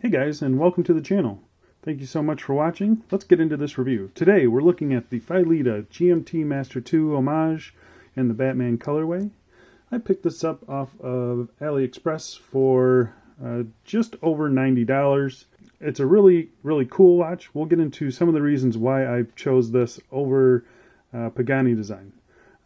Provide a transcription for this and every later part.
Hey guys, and welcome to the channel. Thank you so much for watching. Let's get into this review. Today we're looking at the Phylida GMT Master 2 Homage in the Batman colorway. I picked this up off of AliExpress for just over $90. It's a really cool watch. We'll get into some of the reasons why I chose this over Pagani Desing.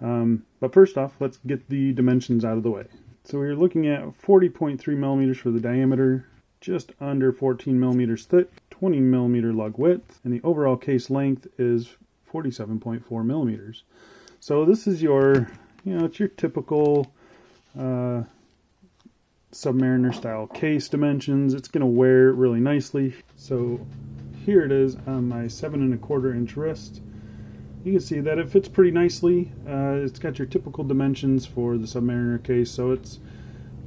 But first off, let's get the dimensions out of the way. So we're looking at 40.3 millimeters for the diameter, just under 14 millimeters thick, 20 millimeter lug width, and the overall case length is 47.4 millimeters. So this is your, it's your typical Submariner style case dimensions. It's going to wear really nicely. So here it is on my 7 1/4 inch wrist. You can see that it fits pretty nicely. It's got your typical dimensions for the Submariner case, so it's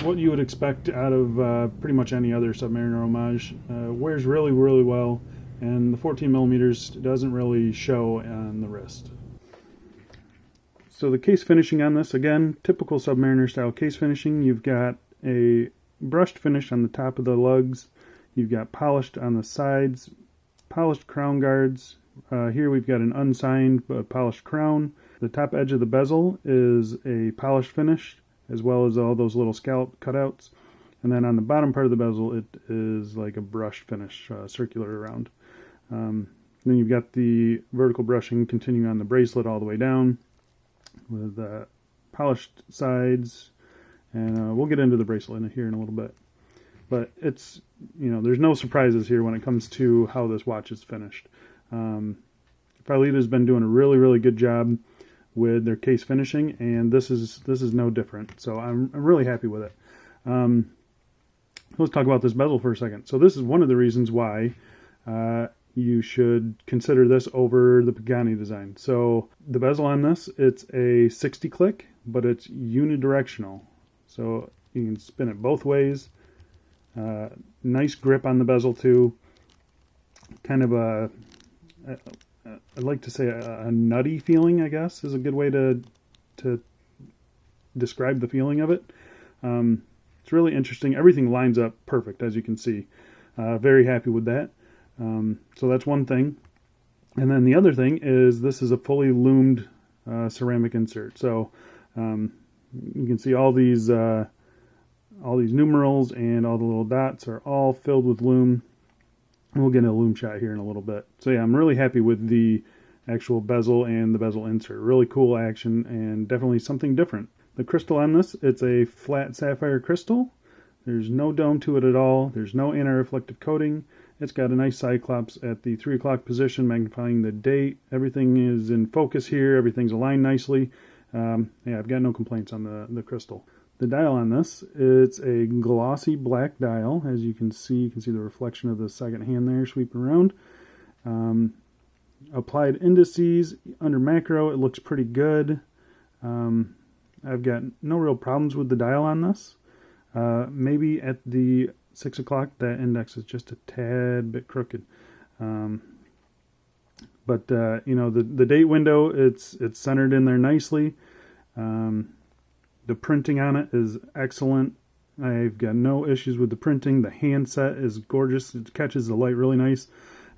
what you would expect out of pretty much any other Submariner Homage. Wears really well, and the 14 millimeters doesn't really show on the wrist. So the case finishing on this, again, typical Submariner style case finishing. You've got a brushed finish on the top of the lugs. You've got polished on the sides, polished crown guards. Here we've got an unsigned but polished crown. The top edge of the bezel is a polished finish, as well as all those little scallop cutouts. And then on the bottom part of the bezel, it is like a brush finish, circular around. Then you've got the vertical brushing continuing on the bracelet all the way down with polished sides. And we'll get into the bracelet here in a little bit. But it's, there's no surprises here when it comes to how this watch is finished. Phylida's been doing a really good job with their case finishing, and this is no different. So I'm really happy with it. Let's talk about this bezel for a second. So this is one of the reasons why you should consider this over the Pagani Desing. So the bezel on this, it's a 60 click, but it's unidirectional. So you can spin it both ways. Nice grip on the bezel too. Kind of I'd like to say a nutty feeling, I guess, is a good way to describe the feeling of it. It's really interesting. Everything lines up perfect, as you can see. Very happy with that. So that's one thing. And then the other thing is this is a fully lumed ceramic insert. So you can see all these numerals and all the little dots are all filled with lume. We'll get a lume shot here in a little bit. So yeah, I'm really happy with the actual bezel and the bezel insert. Really cool action and definitely something different. The crystal on this, it's a flat sapphire crystal. There's no dome to it at all. There's no anti-reflective coating. It's got a nice cyclops at the 3 o'clock position, magnifying the date. Everything is in focus here. Everything's aligned nicely. Yeah, I've got no complaints on the crystal. The dial on this, it's a glossy black dial. As you can see the reflection of the second hand there sweeping around. Applied indices under macro, it looks pretty good. I've got no real problems with the dial on this. Maybe at the 6 o'clock, that index is just a tad bit crooked. But the date window, it's centered in there nicely. The printing on it is excellent. I've got no issues with the printing. The handset is gorgeous. It catches the light really nice.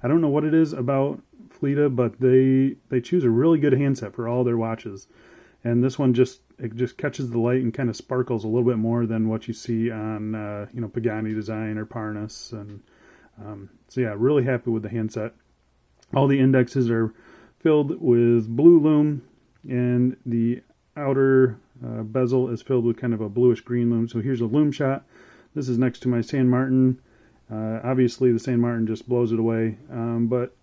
I don't know what it is about Phylida, but they choose a really good handset for all their watches. And this one just catches the light and kind of sparkles a little bit more than what you see on Pagani Desing or Parnas. And so yeah, really happy with the handset. All the indexes are filled with blue lume, and the outer bezel is filled with kind of a bluish green lume. So here's a lume shot. This is next to my San Martin. Obviously the San Martin just blows it away. But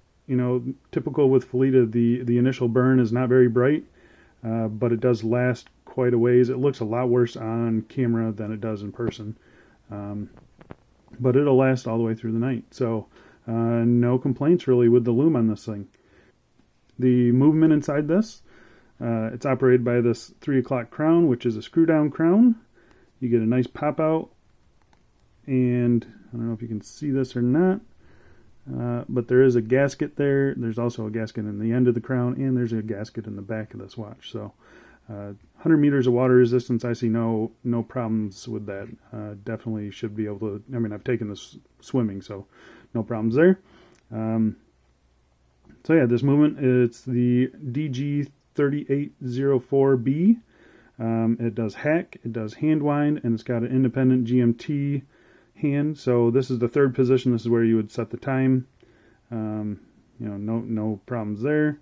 typical with Phylida, the initial burn is not very bright, but it does last quite a ways. It looks a lot worse on camera than it does in person. But it'll last all the way through the night. So no complaints really with the lume on this thing. The movement inside this, it's operated by this 3 o'clock crown, which is a screw down crown. You get a nice pop out, and I don't know if you can see this or not, but there is a gasket there. There's also a gasket in the end of the crown, and there's a gasket in the back of this watch. So 100 meters of water resistance, I see no problems with that. Definitely should be able to, I mean, I've taken this swimming, so no problems there. So yeah, this movement, it's the DG3804B. It does hack, it does hand wind, and it's got an independent GMT hand. So this is the third position. This is where you would set the time. You know, no problems there.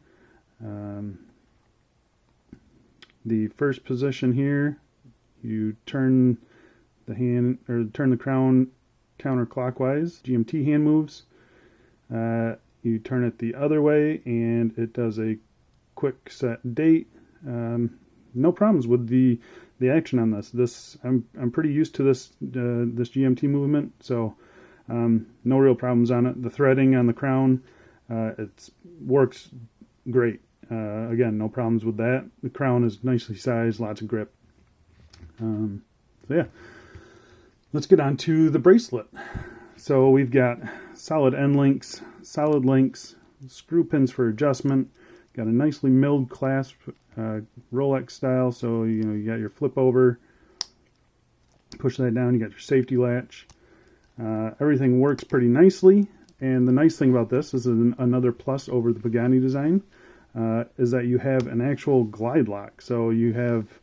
The first position here, you turn the hand, or turn the crown counterclockwise. GMT hand moves. You turn it the other way, and it does a quick set date. No problems with the action on this. I'm pretty used to this GMT movement, so no real problems on it. The threading on the crown, it works great. Again, no problems with that. The crown is nicely sized, lots of grip. So yeah, let's get on to the bracelet. So we've got solid end links, solid links, screw pins for adjustment. Got a nicely milled clasp, Rolex style. So you know, you got your flip over, push that down. You got your safety latch. Everything works pretty nicely. And the nice thing about this is another plus over the Pagani design. Is that you have an actual glide lock. So you have,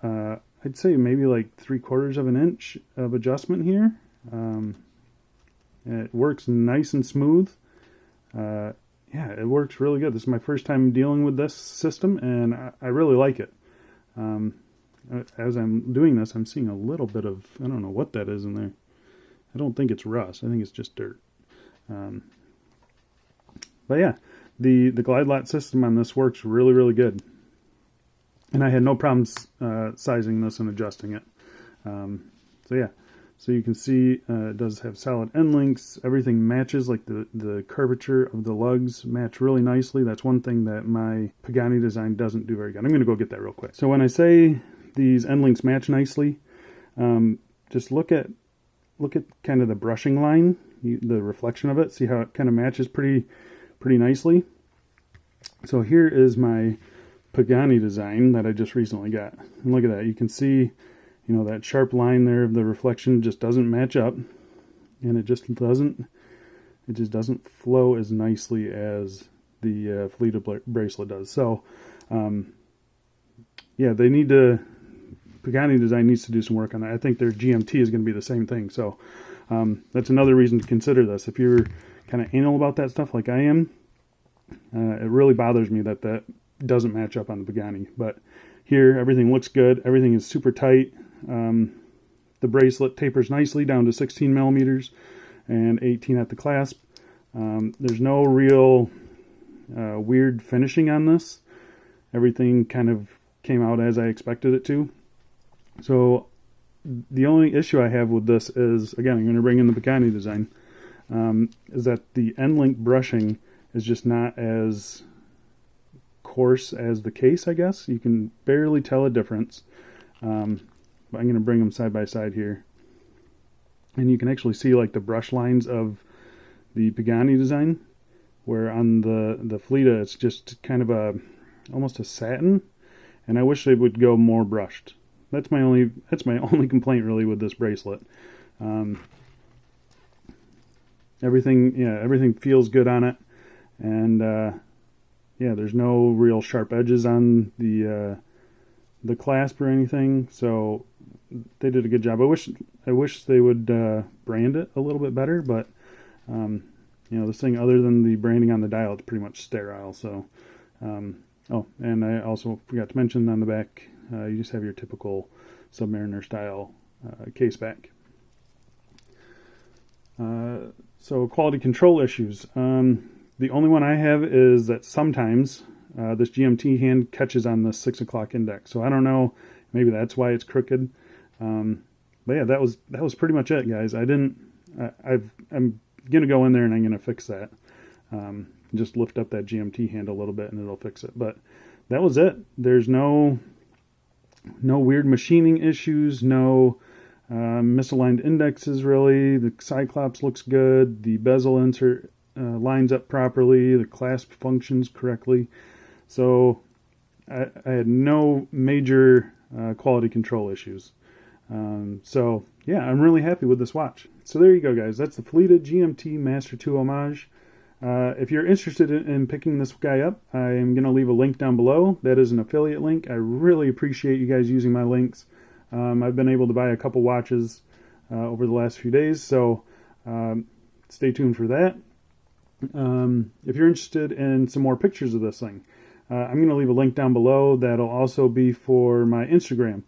I'd say maybe like 3/4 of an inch of adjustment here. It works nice and smooth. Yeah, it works really good. This is my first time dealing with this system, and I really like it. As I'm doing this, I'm seeing a little bit of, I don't know what that is in there. I don't think it's rust. I think it's just dirt. But yeah. The glide lock system on this works really, really good. And I had no problems sizing this and adjusting it. So yeah, so you can see it does have solid end links. Everything matches, like the curvature of the lugs match really nicely. That's one thing that my Pagani design doesn't do very good. I'm going to go get that real quick. So when I say these end links match nicely, just look at kind of the brushing line, the reflection of it. See how it kind of matches pretty nicely. So here is my Pagani design that I just recently got. And look at that. You can see, you know, that sharp line there of the reflection just doesn't match up. And it just doesn't flow as nicely as the Phylida bracelet does. So, yeah, Pagani design needs to do some work on that. I think their GMT is going to be the same thing. So, that's another reason to consider this. If you're kind of anal about that stuff like I am, it really bothers me that doesn't match up on the Pagani. But here, everything looks good. Everything is super tight. The bracelet tapers nicely down to 16 millimeters and 18 at the clasp. There's no real weird finishing on this. Everything kind of came out as I expected it to. So the only issue I have with this is, again, I'm going to bring in the Pagani design, is that the end link brushing is just not as coarse as the case, I guess. You can barely tell a difference. But I'm going to bring them side by side here. And you can actually see like the brush lines of the Pagani design, where on the Phylida it's just kind of almost a satin, and I wish they would go more brushed. That's my only complaint really with this bracelet. Everything feels good on it. And yeah, there's no real sharp edges on the clasp or anything, so they did a good job. I wish they would brand it a little bit better, but you know, this thing, other than the branding on the dial, it's pretty much sterile. So oh, and I also forgot to mention on the back, you just have your typical Submariner style case back. So quality control issues. The only one I have is that sometimes this GMT hand catches on the 6 o'clock index. So I don't know, maybe that's why it's crooked. But yeah, that was pretty much it, guys. I'm gonna go in there and I'm gonna fix that. Just lift up that GMT hand a little bit and it'll fix it. But that was it. There's no weird machining issues, no misaligned indexes really. The Cyclops looks good. The bezel insert lines up properly. The clasp functions correctly. So I had no major quality control issues. So yeah, I'm really happy with this watch. So there you go, guys. That's the Phylida GMT Master 2 Homage. If you're interested in picking this guy up, I am going to leave a link down below. That is an affiliate link. I really appreciate you guys using my links. I've been able to buy a couple watches over the last few days, so stay tuned for that. If you're interested in some more pictures of this thing, I'm going to leave a link down below. That'll also be for my Instagram.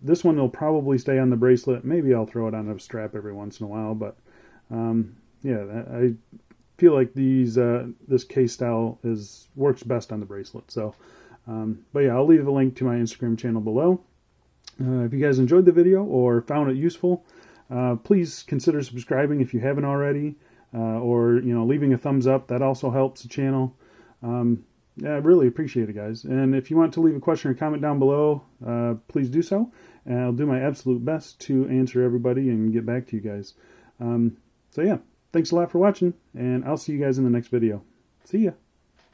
This one will probably stay on the bracelet. Maybe I'll throw it on a strap every once in a while, but yeah, I feel like this case style works best on the bracelet. So, but yeah, I'll leave a link to my Instagram channel below. If you guys enjoyed the video or found it useful, please consider subscribing if you haven't already, or leaving a thumbs up. That also helps the channel. Yeah, I really appreciate it, guys. And if you want to leave a question or comment down below, please do so. And I'll do my absolute best to answer everybody and get back to you guys. So yeah, thanks a lot for watching, and I'll see you guys in the next video. See ya.